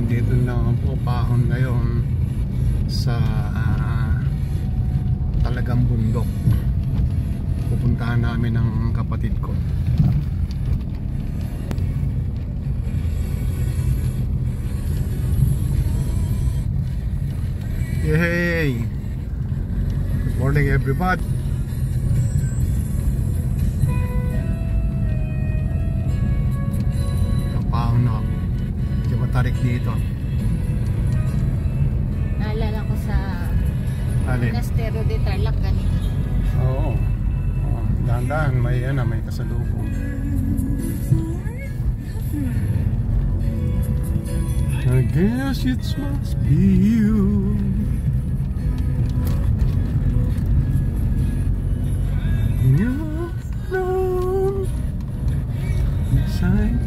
nandito na po Pahon ngayon sa talagang bundok. Pupuntahan namin ng kapatid ko. Yay! Good morning everybody. Pahon na. Medyo matarik dito. Naalala ko sa Monasterio de Tarlac ganito. Oo. Dahan-dahan may kasalubong. I guess it must be you. You're alone inside.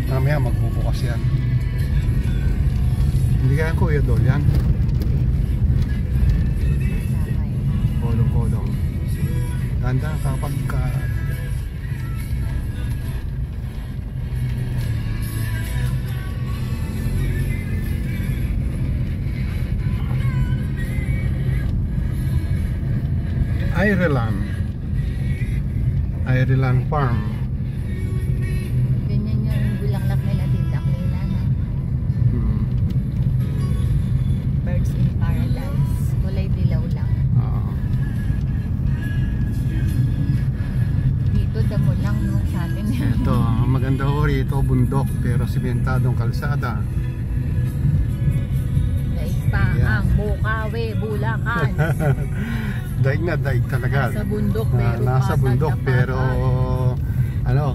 Mamaya magbubukas yan. Hindi kaya Kuya Dol yan. Kolong-kolong. Ganda kapag Ireland Farm. Birds in Paradise. Kulay dilaw lang. Dito damo lang no, sa atin. Ito, maganda ho rito, bundok pero simentadong kalsada. Daig pa ang Bukawi, Bulacan. Daig na daig talaga. Nasa bundok pero nasa bundok pero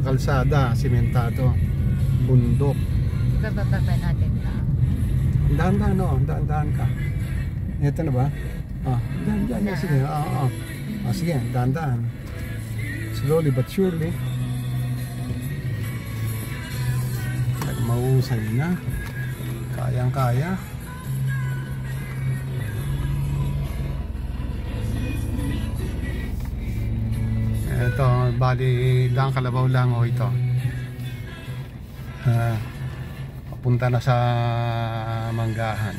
kalsada, simentado. Bundok. Bababa natin na. Dahan-dahan ka. Ito na ba? Dahan-dahan na. Sige, sige, dahan-dahan. Slowly but surely. Mausay na. Kayang-kaya. Ito, bali, Daang Kalabaw lang o ito. Punta na sa Manggahan.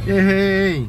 Yay!